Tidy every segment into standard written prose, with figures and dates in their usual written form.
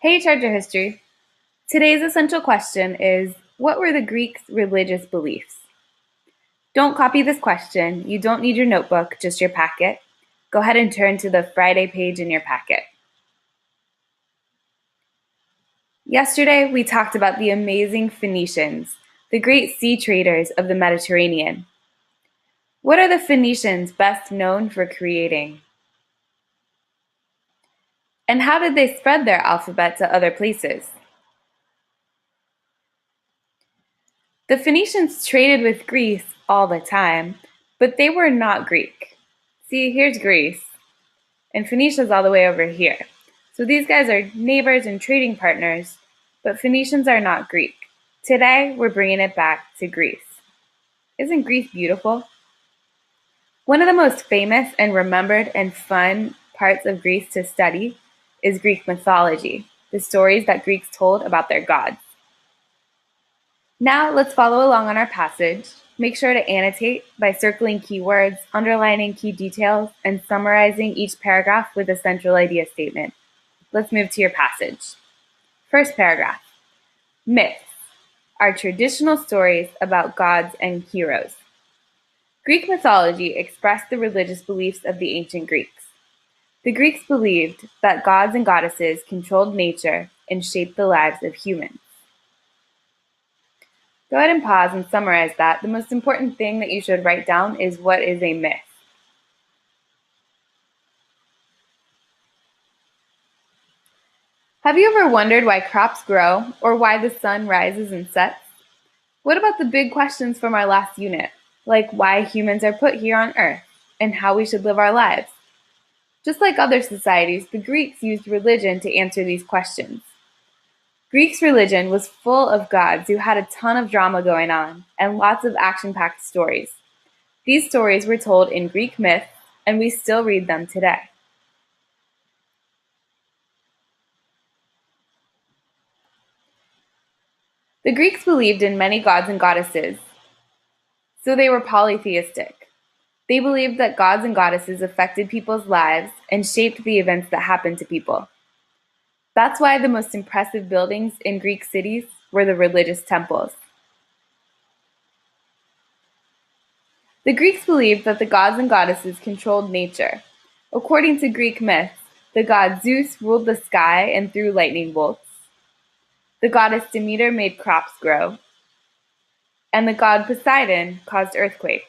Hey, Treasure History. Today's essential question is, what were the Greeks' religious beliefs? Don't copy this question. You don't need your notebook, just your packet. Go ahead and turn to the Friday page in your packet. Yesterday, we talked about the amazing Phoenicians, the great sea traders of the Mediterranean. What are the Phoenicians best known for creating? And how did they spread their alphabet to other places? The Phoenicians traded with Greece all the time, but they were not Greek. See, here's Greece, and Phoenicia's all the way over here. So these guys are neighbors and trading partners, but Phoenicians are not Greek. Today, we're bringing it back to Greece. Isn't Greece beautiful? One of the most famous and remembered and fun parts of Greece to study is Greek mythology, the stories that Greeks told about their gods. Now let's follow along on our passage. Make sure to annotate by circling keywords, underlining key details, and summarizing each paragraph with a central idea statement. Let's move to your passage. First paragraph. Myths are traditional stories about gods and heroes. Greek mythology expressed the religious beliefs of the ancient Greeks. The Greeks believed that gods and goddesses controlled nature and shaped the lives of humans. Go ahead and pause and summarize that. The most important thing that you should write down is what is a myth. Have you ever wondered why crops grow or why the sun rises and sets? What about the big questions from our last unit, like why humans are put here on Earth and how we should live our lives? Just like other societies, the Greeks used religion to answer these questions. Greeks' religion was full of gods who had a ton of drama going on and lots of action-packed stories. These stories were told in Greek myths, and we still read them today. The Greeks believed in many gods and goddesses, so they were polytheistic. They believed that gods and goddesses affected people's lives and shaped the events that happened to people. That's why the most impressive buildings in Greek cities were the religious temples. The Greeks believed that the gods and goddesses controlled nature. According to Greek myths, the god Zeus ruled the sky and threw lightning bolts. The goddess Demeter made crops grow. And the god Poseidon caused earthquakes.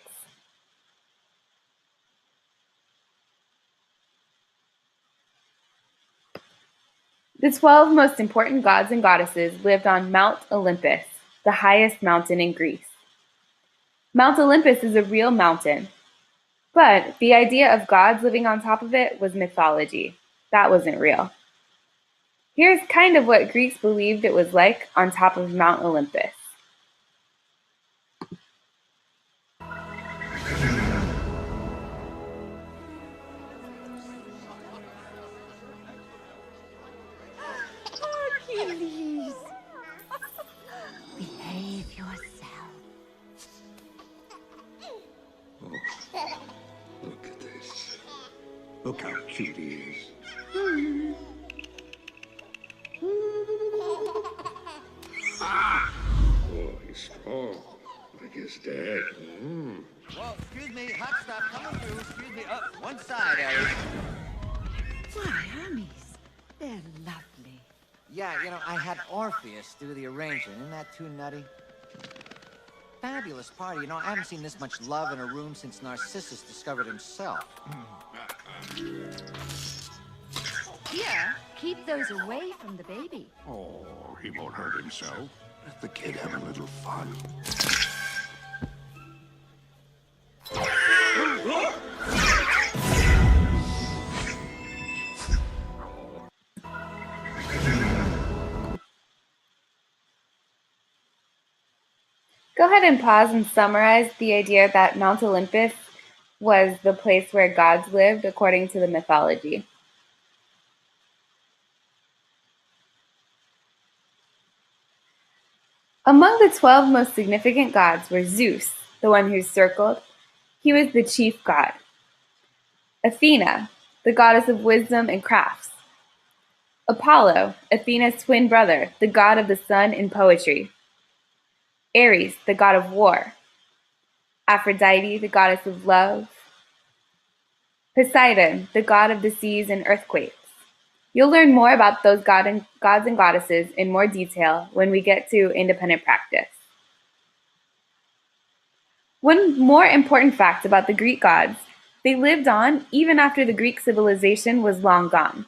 The 12 most important gods and goddesses lived on Mount Olympus, the highest mountain in Greece. Mount Olympus is a real mountain, but the idea of gods living on top of it was mythology. That wasn't real. Here's kind of what Greeks believed it was like on top of Mount Olympus. Achilles! Behave yourself. Oh, look at this. Look how cute he is. Oh, he's strong. Like his dad. Well, excuse me, hot stuff coming through. Excuse me, up one side, Ellie. Why, Hermes, they're lovely. Yeah, I had Orpheus do the arranging. Isn't that too nutty? Fabulous party. I haven't seen this much love in a room since Narcissus discovered himself. Here, keep those away from the baby. Oh, he won't hurt himself. Let the kid have a little fun. Go ahead and pause and summarize the idea that Mount Olympus was the place where gods lived according to the mythology. Among the 12 most significant gods were Zeus, the one who's circled. He was the chief god. Athena, the goddess of wisdom and crafts. Apollo, Athena's twin brother, the god of the sun in poetry. Ares, the god of war. Aphrodite, the goddess of love. Poseidon, the god of the seas and earthquakes. You'll learn more about those gods and goddesses in more detail when we get to independent practice. One more important fact about the Greek gods: they lived on even after the Greek civilization was long gone.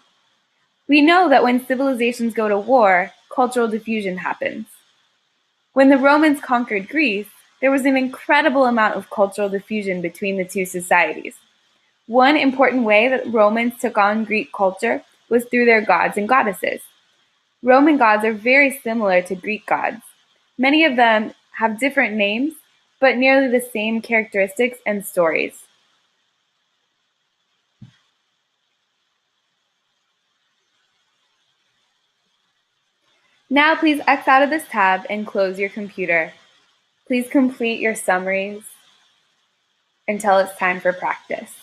We know that when civilizations go to war, cultural diffusion happens. When the Romans conquered Greece, there was an incredible amount of cultural diffusion between the two societies. One important way that Romans took on Greek culture was through their gods and goddesses. Roman gods are very similar to Greek gods. Many of them have different names, but nearly the same characteristics and stories. Now please X out of this tab and close your computer. Please complete your summaries until it's time for practice.